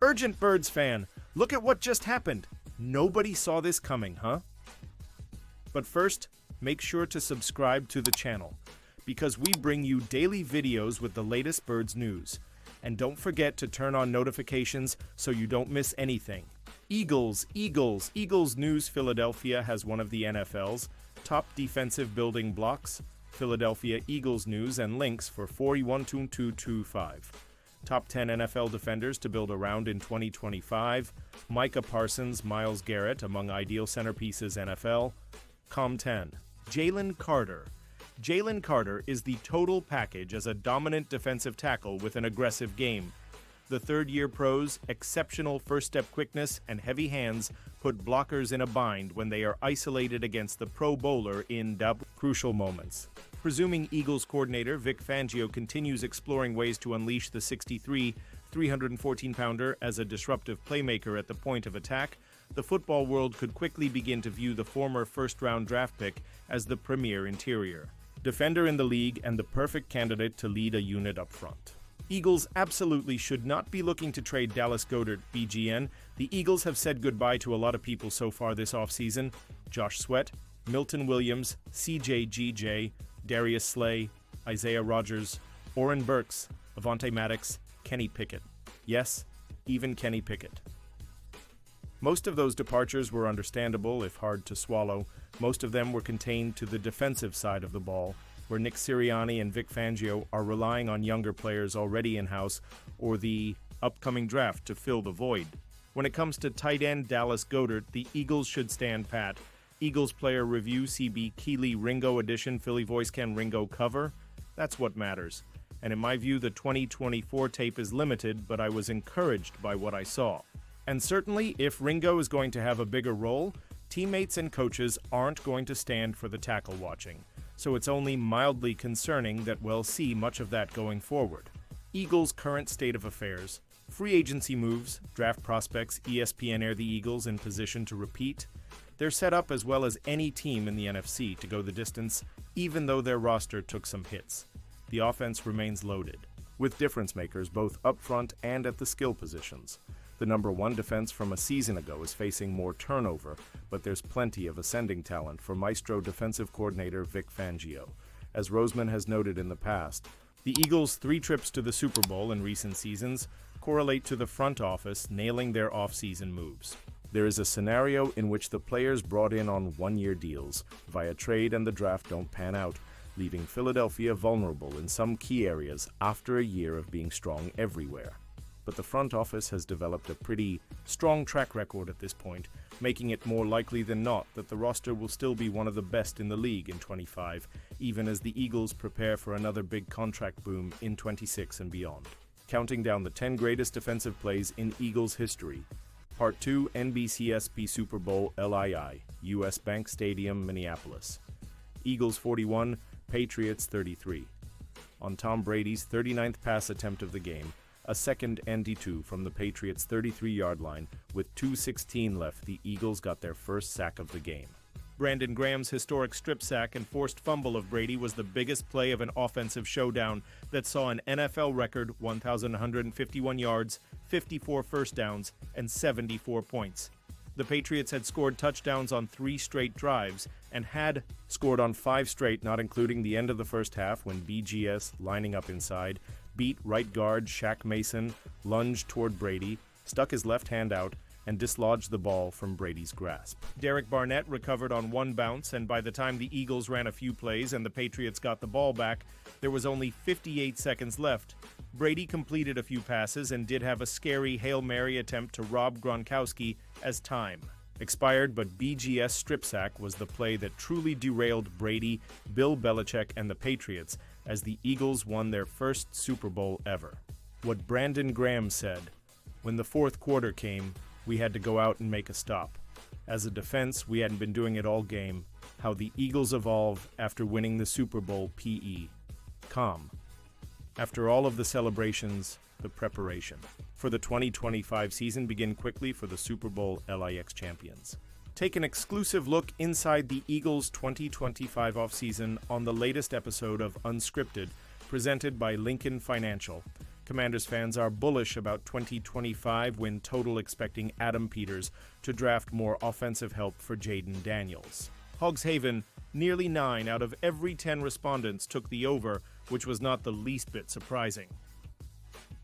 Urgent Birds fan, look at what just happened. Nobody saw this coming, huh? But first, make sure to subscribe to the channel, because we bring you daily videos with the latest birds news. And don't forget to turn on notifications so you don't miss anything. Eagles news. Philadelphia has one of the NFL's top defensive building blocks. Philadelphia Eagles news and links for 412225. Top 10 NFL defenders to build around in 2025. Micah Parsons, Myles Garrett among ideal centerpieces NFL. Com 10. Jalen Carter. Jalen Carter is the total package as a dominant defensive tackle with an aggressive game. The third-year pro's exceptional first-step quickness and heavy hands put blockers in a bind when they are isolated against the Pro Bowler in crucial moments. Presuming Eagles coordinator Vic Fangio continues exploring ways to unleash the 6'3", 314-pounder as a disruptive playmaker at the point of attack, the football world could quickly begin to view the former first-round draft pick as the premier interior defender in the league and the perfect candidate to lead a unit up front. Eagles absolutely should not be looking to trade Dallas Goedert, BGN. The Eagles have said goodbye to a lot of people so far this offseason. Josh Sweat, Milton Williams, CJ Darius Slay, Isaiah Rodgers, Oren Burks, Avonte Maddox, Kenny Pickett. Yes, even Kenny Pickett. Most of those departures were understandable, if hard to swallow. Most of them were contained to the defensive side of the ball, where Nick Sirianni and Vic Fangio are relying on younger players already in-house or the upcoming draft to fill the void. When it comes to tight end Dallas Goedert, the Eagles should stand pat. Eagles Player Review CB Keeley Ringo Edition Philly Voice Can Ringo cover? That's what matters. And in my view, the 2024 tape is limited, but I was encouraged by what I saw. And certainly, if Ringo is going to have a bigger role, teammates and coaches aren't going to stand for the tackle watching. So it's only mildly concerning that we'll see much of that going forward. Eagles' current state of affairs. Free agency moves, draft prospects, ESPN air the Eagles in position to repeat. They're set up as well as any team in the NFC to go the distance, even though their roster took some hits. The offense remains loaded, with difference makers both up front and at the skill positions. The number one defense from a season ago is facing more turnover, but there's plenty of ascending talent for Maestro defensive coordinator Vic Fangio. As Roseman has noted in the past, the Eagles' 3 trips to the Super Bowl in recent seasons correlate to the front office nailing their off-season moves. There is a scenario in which the players brought in on one-year deals via trade and the draft don't pan out, leaving Philadelphia vulnerable in some key areas after a year of being strong everywhere. But the front office has developed a pretty strong track record at this point, making it more likely than not that the roster will still be one of the best in the league in 25, even as the Eagles prepare for another big contract boom in 26 and beyond. Counting down the 10 greatest defensive plays in Eagles history. Part 2, NBCSP Super Bowl LII, US Bank Stadium, Minneapolis. Eagles 41, Patriots 33. On Tom Brady's 39th pass attempt of the game, a second ND2 from the Patriots' 33-yard line. With 2:16 left, the Eagles got their first sack of the game. Brandon Graham's historic strip sack and forced fumble of Brady was the biggest play of an offensive showdown that saw an NFL record 1,151 yards, 54 first downs, and 74 points. The Patriots had scored touchdowns on 3 straight drives and had scored on 5 straight, not including the end of the first half when BGS, lining up inside, beat right guard Shaq Mason, lunged toward Brady, stuck his left hand out, and dislodged the ball from Brady's grasp. Derek Barnett recovered on 1 bounce, and by the time the Eagles ran a few plays and the Patriots got the ball back, there was only 58 seconds left. Brady completed a few passes and did have a scary Hail Mary attempt to rob Gronkowski as time expired, but BGS strip sack was the play that truly derailed Brady, Bill Belichick, and the Patriots as the Eagles won their first Super Bowl ever. What Brandon Graham said, "When the fourth quarter came, we had to go out and make a stop. As a defense, we hadn't been doing it all game. How the Eagles evolve after winning the Super Bowl PE. Calm. After all of the celebrations, the preparation for the 2025 season begin quickly for the Super Bowl LIX champions." Take an exclusive look inside the Eagles' 2025 offseason on the latest episode of Unscripted, presented by Lincoln Financial. Commanders fans are bullish about 2025 win total, expecting Adam Peters to draft more offensive help for Jaden Daniels. Hogs Haven, nearly 9 out of every 10 respondents took the over, which was not the least bit surprising.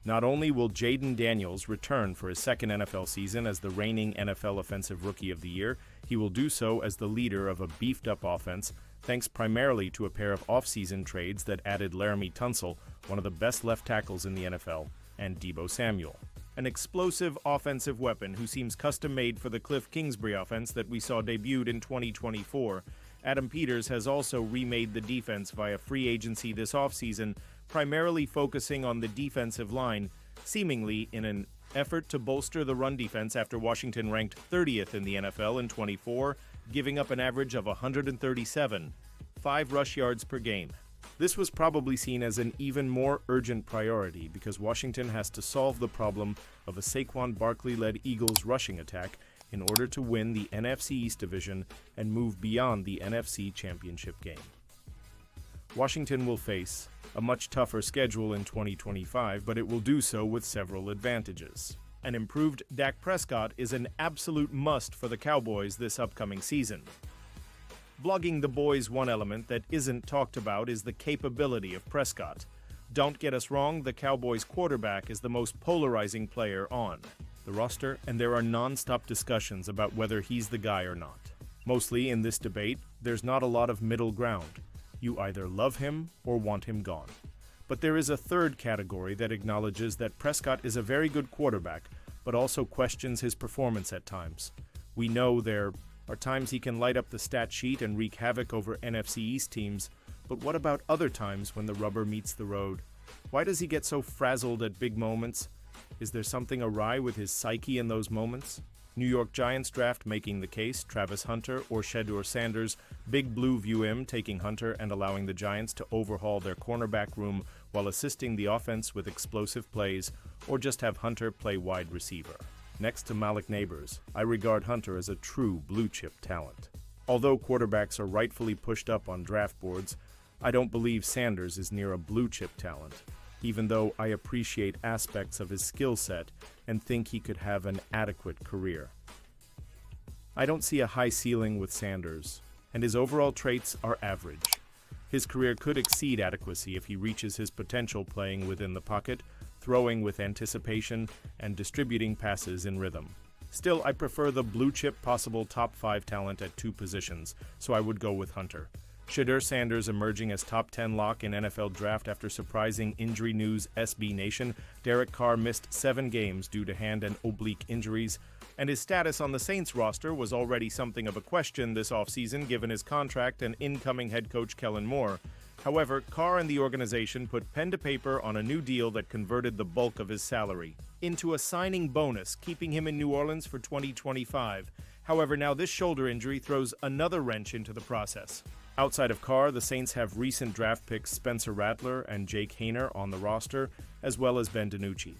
Not only will Jaden Daniels return for his second NFL season as the reigning NFL Offensive Rookie of the Year, he will do so as the leader of a beefed-up offense, thanks primarily to a pair of off-season trades that added Laramie Tunsil, one of the best left tackles in the NFL, and Deebo Samuel, an explosive offensive weapon who seems custom-made for the Cliff Kingsbury offense that we saw debuted in 2024. Adam Peters has also remade the defense via free agency this offseason, primarily focusing on the defensive line, seemingly in an effort to bolster the run defense after Washington ranked 30th in the NFL in 24, giving up an average of 137, 5 rush yards per game. This was probably seen as an even more urgent priority because Washington has to solve the problem of a Saquon Barkley-led Eagles rushing attack in order to win the NFC East division and move beyond the NFC Championship game. Washington will face a much tougher schedule in 2025, but it will do so with several advantages. An improved Dak Prescott is an absolute must for the Cowboys this upcoming season. Blogging the boys, one element that isn't talked about is the capability of Prescott. Don't get us wrong, the Cowboys quarterback is the most polarizing player on the roster, and there are non-stop discussions about whether he's the guy or not. Mostly in this debate, there's not a lot of middle ground. You either love him or want him gone. But there is a third category that acknowledges that Prescott is a very good quarterback, but also questions his performance at times. We know there are times he can light up the stat sheet and wreak havoc over NFC East teams, but what about other times when the rubber meets the road? Why does he get so frazzled at big moments? Is there something awry with his psyche in those moments? New York Giants draft making the case, Travis Hunter or Shedeur Sanders. Big Blue view him taking Hunter and allowing the Giants to overhaul their cornerback room while assisting the offense with explosive plays, or just have Hunter play wide receiver. Next to Malik Neighbors, I regard Hunter as a true blue-chip talent. Although quarterbacks are rightfully pushed up on draft boards, I don't believe Sanders is near a blue-chip talent, even though I appreciate aspects of his skill set and think he could have an adequate career. I don't see a high ceiling with Sanders, and his overall traits are average. His career could exceed adequacy if he reaches his potential playing within the pocket, throwing with anticipation, and distributing passes in rhythm. Still, I prefer the blue-chip possible top 5 talent at 2 positions, so I would go with Hunter. Shedeur Sanders emerging as top 10 lock in NFL draft after surprising injury news SB Nation. Derek Carr missed 7 games due to hand and oblique injuries, and his status on the Saints roster was already something of a question this offseason given his contract and incoming head coach Kellen Moore. However, Carr and the organization put pen to paper on a new deal that converted the bulk of his salary into a signing bonus, keeping him in New Orleans for 2025. However, now this shoulder injury throws another wrench into the process. Outside of Carr, the Saints have recent draft picks Spencer Rattler and Jake Haener on the roster, as well as Ben DiNucci.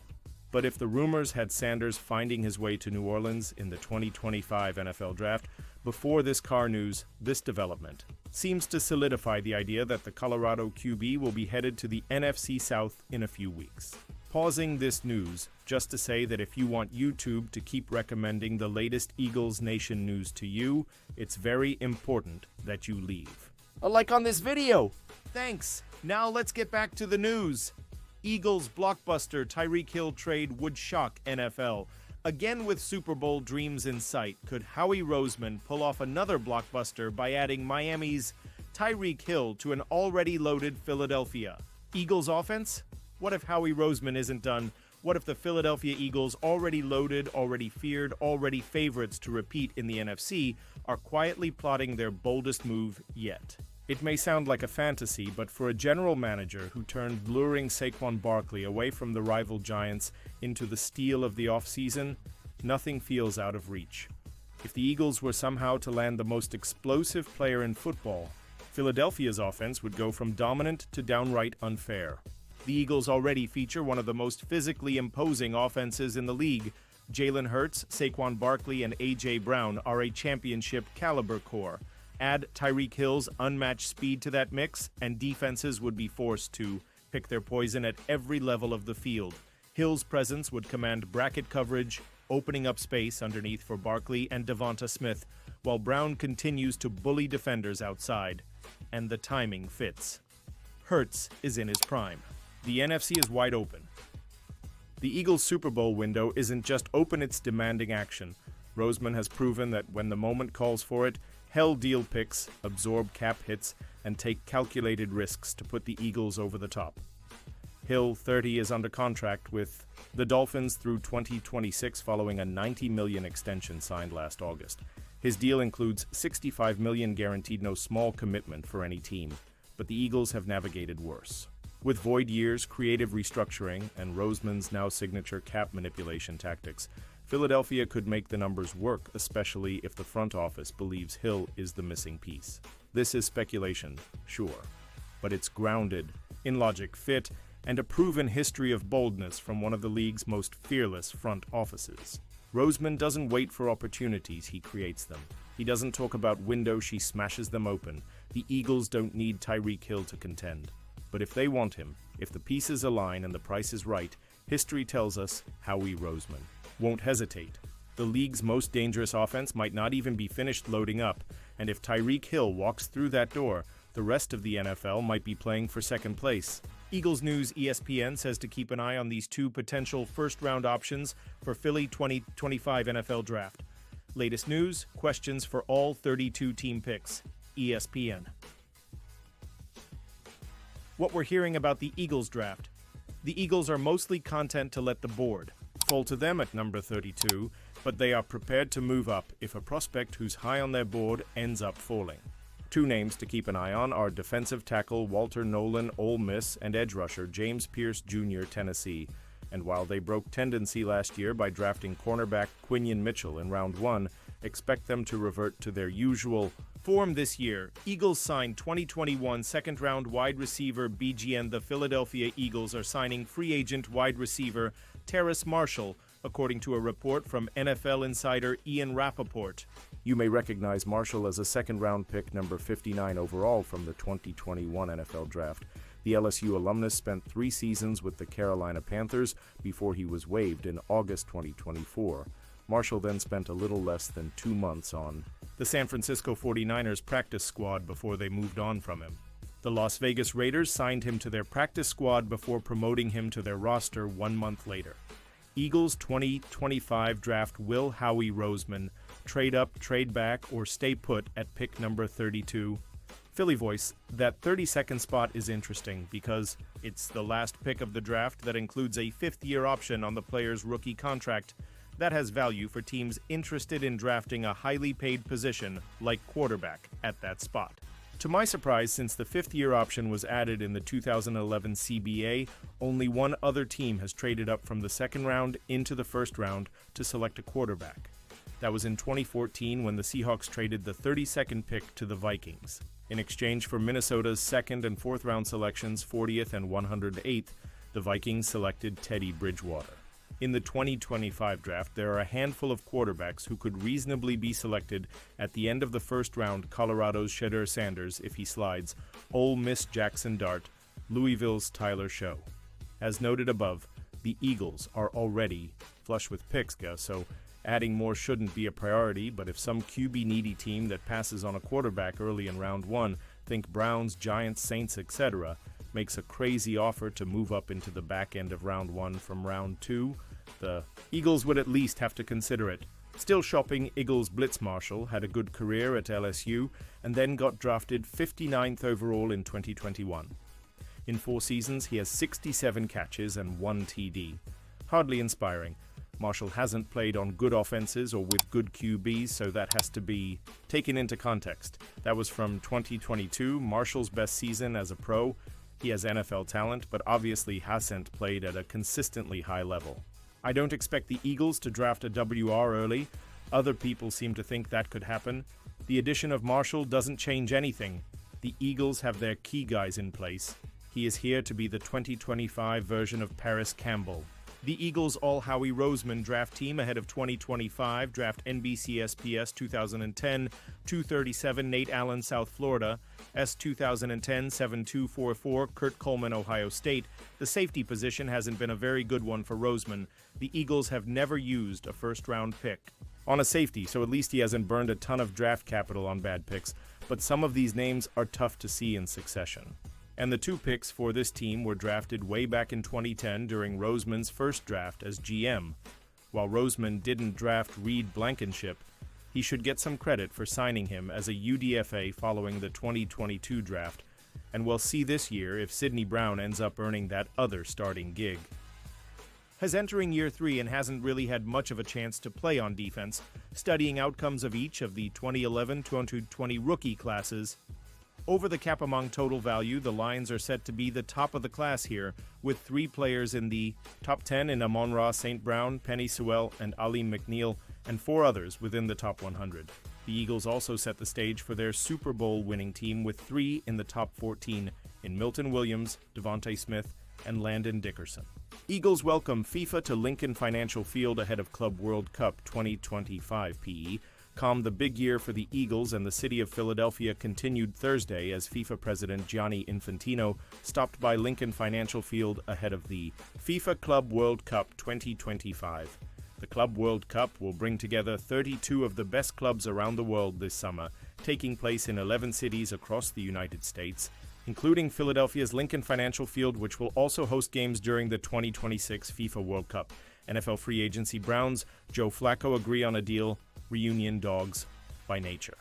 But if the rumors had Sanders finding his way to New Orleans in the 2025 NFL Draft, before this Carr news, this development seems to solidify the idea that the Colorado QB will be headed to the NFC South in a few weeks. Pausing this news just to say that if you want YouTube to keep recommending the latest Eagles Nation news to you, it's very important that you leave a like on this video. Thanks. Now let's get back to the news. Eagles blockbuster Tyreek Hill trade would shock NFL. Again with Super Bowl dreams in sight, could Howie Roseman pull off another blockbuster by adding Miami's Tyreek Hill to an already loaded Philadelphia Eagles offense? What if Howie Roseman isn't done? What if the Philadelphia Eagles, already loaded, already feared, already favorites to repeat in the NFC, are quietly plotting their boldest move yet? It may sound like a fantasy, but for a general manager who turned luring Saquon Barkley away from the rival Giants into the steal of the offseason, nothing feels out of reach. If the Eagles were somehow to land the most explosive player in football, Philadelphia's offense would go from dominant to downright unfair. The Eagles already feature one of the most physically imposing offenses in the league. Jalen Hurts, Saquon Barkley, and A.J. Brown are a championship-caliber core. Add Tyreek Hill's unmatched speed to that mix, and defenses would be forced to pick their poison at every level of the field. Hill's presence would command bracket coverage, opening up space underneath for Barkley and Devonta Smith, while Brown continues to bully defenders outside. And the timing fits. Hurts is in his prime. The NFC is wide open. The Eagles' Super Bowl window isn't just open, it's demanding action. Roseman has proven that when the moment calls for it, he'll deal picks, absorb cap hits, and take calculated risks to put the Eagles over the top. Hill, 30, is under contract with the Dolphins through 2026 following a $90 million extension signed last August. His deal includes $65 million guaranteed, no small commitment for any team, but the Eagles have navigated worse. With void years, creative restructuring, and Roseman's now signature cap manipulation tactics, Philadelphia could make the numbers work, especially if the front office believes Hill is the missing piece. This is speculation, sure, but it's grounded in logic, fit, and a proven history of boldness from one of the league's most fearless front offices. Roseman doesn't wait for opportunities, he creates them. He doesn't talk about windows, she smashes them open. The Eagles don't need Tyreek Hill to contend. But if they want him, if the pieces align and the price is right, history tells us Howie Roseman won't hesitate. The league's most dangerous offense might not even be finished loading up, and if Tyreek Hill walks through that door, the rest of the NFL might be playing for second place. Eagles News ESPN says to keep an eye on these two potential first-round options for Philly 2025 NFL Draft. Latest news, questions for all 32 team picks. ESPN. What we're hearing about the Eagles draft. The Eagles are mostly content to let the board fall to them at number 32, but they are prepared to move up if a prospect who's high on their board ends up falling. Two names to keep an eye on are defensive tackle Walter Nolan, Ole Miss, and edge rusher James Pierce Jr., Tennessee. And while they broke tendency last year by drafting cornerback Quinion Mitchell in round 1, expect them to revert to their usual form this year. Eagles signed 2021 second-round wide receiver BGN. The Philadelphia Eagles are signing free agent wide receiver Terrace Marshall, according to a report from NFL insider Ian Rappaport. You may recognize Marshall as a second-round pick, number 59 overall from the 2021 NFL Draft. The LSU alumnus spent 3 seasons with the Carolina Panthers before he was waived in August 2024. Marshall then spent a little less than 2 months on the San Francisco 49ers practice squad before they moved on from him. The Las Vegas Raiders signed him to their practice squad before promoting him to their roster 1 month later. Eagles 2025 draft will Howie Roseman trade up, trade back, or stay put at pick number 32. Philly Voice, that 32nd spot is interesting because it's the last pick of the draft that includes a 5th-year option on the player's rookie contract. That has value for teams interested in drafting a highly paid position like quarterback at that spot. To my surprise, since the 5th-year option was added in the 2011 CBA, only one other team has traded up from the second round into the first round to select a quarterback. That was in 2014 when the Seahawks traded the 32nd pick to the Vikings. In exchange for Minnesota's 2nd and 4th round selections, 40th and 108th, the Vikings selected Teddy Bridgewater. In the 2025 draft, there are a handful of quarterbacks who could reasonably be selected at the end of the first round: Colorado's Shedeur Sanders, if he slides, Ole Miss Jackson Dart, Louisville's Tyler Show. As noted above, the Eagles are already flush with picks, so adding more shouldn't be a priority, but if some QB-needy team that passes on a quarterback early in round 1, think Browns, Giants, Saints, etc., makes a crazy offer to move up into the back end of round 1 from round 2, the Eagles would at least have to consider it. Still shopping, Eagles blitz Marshall had a good career at LSU and then got drafted 59th overall in 2021. In 4 seasons, he has 67 catches and 1 TD. Hardly inspiring. Marshall hasn't played on good offenses or with good QBs, so that has to be taken into context. That was from 2022, Marshall's best season as a pro. He has NFL talent, but obviously hasn't played at a consistently high level. I don't expect the Eagles to draft a WR early. Other people seem to think that could happen. The addition of Marshall doesn't change anything. The Eagles have their key guys in place. He is here to be the 2025 version of Paris Campbell. The Eagles All-Howie Roseman draft team ahead of 2025 draft NBCSPS 2010 237 Nate Allen, South Florida, S 2010 7244 Kurt Coleman, Ohio State. The safety position hasn't been a very good one for Roseman. The Eagles have never used a first-round pick on a safety, so at least he hasn't burned a ton of draft capital on bad picks, but some of these names are tough to see in succession. And the 2 picks for this team were drafted way back in 2010 during Roseman's first draft as GM. While Roseman didn't draft Reed Blankenship, he should get some credit for signing him as a UDFA following the 2022 draft, and we'll see this year if Sidney Brown ends up earning that other starting gig. Has entering year 3 and hasn't really had much of a chance to play on defense, studying outcomes of each of the 2011-2020 rookie classes. Over the cap among total value, the Lions are set to be the top of the class here, with 3 players in the top 10 in Amon-Ra St. Brown, Penny Sewell, and Ali McNeil, and 4 others within the top 100. The Eagles also set the stage for their Super Bowl winning team with 3 in the top 14 in Milton Williams, Devontae Smith, and Landon Dickerson. Eagles welcome FIFA to Lincoln Financial Field ahead of Club World Cup 2025 PE. The big year for the Eagles and the city of Philadelphia continued Thursday as FIFA President Gianni Infantino stopped by Lincoln Financial Field ahead of the FIFA Club World Cup 2025. The Club World Cup will bring together 32 of the best clubs around the world this summer, taking place in 11 cities across the United States, including Philadelphia's Lincoln Financial Field, which will also host games during the 2026 FIFA World Cup. NFL free agency Browns, Joe Flacco agree on a deal. Reunion dogs by nature.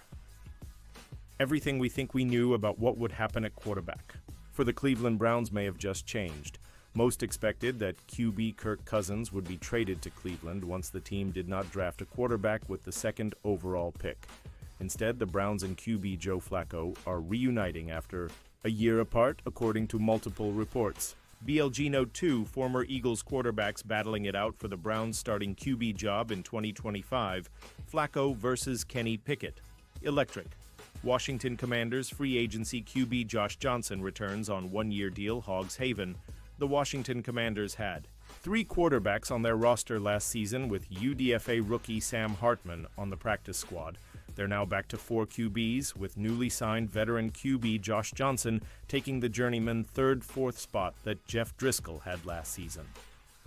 Everything we think we knew about what would happen at quarterback for the Cleveland Browns may have just changed. Most expected that QB Kirk Cousins would be traded to Cleveland once the team did not draft a quarterback with the 2nd overall pick. Instead, the Browns and QB Joe Flacco are reuniting after a year apart, according to multiple reports. BLG Note 2, former Eagles quarterbacks battling it out for the Browns' starting QB job in 2025, Flacco versus Kenny Pickett. Electric. Washington Commanders free agency QB Josh Johnson returns on 1-year deal, Hogs Haven. The Washington Commanders had 3 quarterbacks on their roster last season, with UDFA rookie Sam Hartman on the practice squad. They're now back to 4 QBs, with newly signed veteran QB Josh Johnson taking the journeyman 3rd, 4th spot that Jeff Driscoll had last season.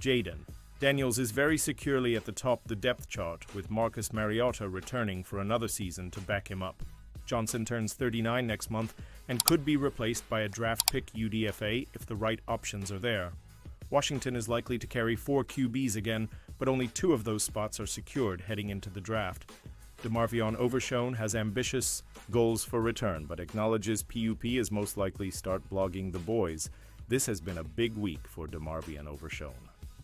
Jaden Daniels is very securely at the top of the depth chart, with Marcus Mariota returning for another season to back him up. Johnson turns 39 next month and could be replaced by a draft pick UDFA if the right options are there. Washington is likely to carry 4 QBs again, but only 2 of those spots are secured heading into the draft. DeMarvion Overshone has ambitious goals for return, but acknowledges PUP is most likely start blogging the boys. This has been a big week for DeMarvion Overshone.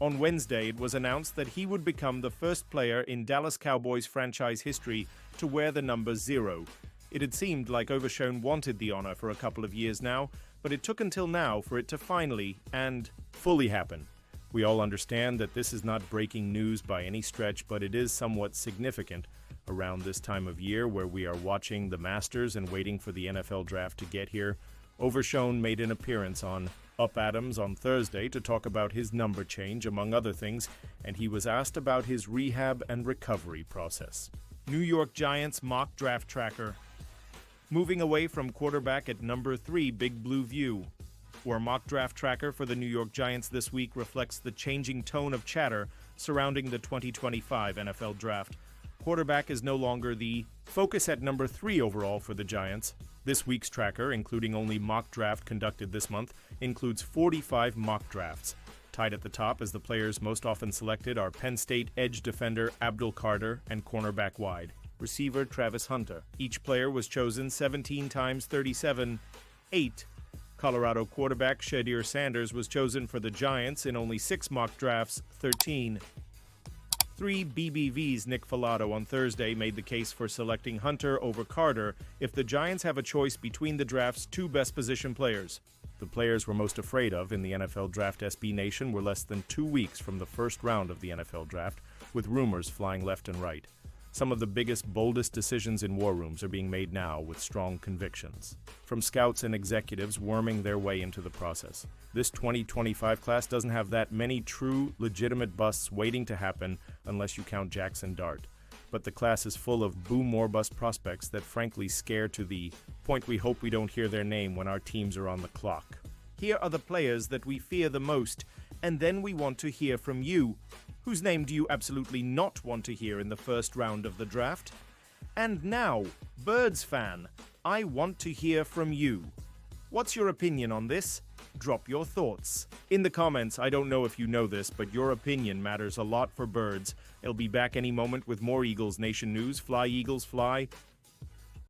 On Wednesday, it was announced that he would become the first player in Dallas Cowboys franchise history to wear the number 0. It had seemed like Overshone wanted the honor for a couple of years now, but it took until now for it to finally and fully happen. We all understand that this is not breaking news by any stretch, but it is somewhat significant around this time of year where we are watching the Masters and waiting for the NFL draft to get here. Overshone made an appearance on Up Adams on Thursday to talk about his number change, among other things, and he was asked about his rehab and recovery process. New York Giants mock draft tracker. Moving away from quarterback at number 3, Big Blue View. Our mock draft tracker for the New York Giants this week reflects the changing tone of chatter surrounding the 2025 NFL draft. Quarterback is no longer the focus at number 3 overall for the Giants. This week's tracker, including only mock draft conducted this month, includes 45 mock drafts. Tied at the top as the players most often selected are Penn State edge defender Abdul Carter and cornerback wide receiver Travis Hunter. Each player was chosen 17 times 37, 8. Colorado quarterback Shadir Sanders was chosen for the Giants in only 6 mock drafts, 13. 3 BBV's Nick Falato on Thursday made the case for selecting Hunter over Carter if the Giants have a choice between the draft's 2 best position players. The players we're most afraid of in the NFL Draft SB Nation were less than 2 weeks from the first round of the NFL Draft, with rumors flying left and right. Some of the biggest, boldest decisions in war rooms are being made now with strong convictions, from scouts and executives worming their way into the process. This 2025 class doesn't have that many true, legitimate busts waiting to happen unless you count Jackson Dart. But the class is full of boom or bust prospects that frankly scare to the point we hope we don't hear their name when our teams are on the clock. Here are the players that we fear the most, and then we want to hear from you. Whose name do you absolutely not want to hear in the first round of the draft? And now, Birds fan, I want to hear from you. What's your opinion on this? Drop your thoughts in the comments. I don't know if you know this, but your opinion matters a lot for Birds. It'll be back any moment with more Eagles Nation news. Fly, Eagles, fly.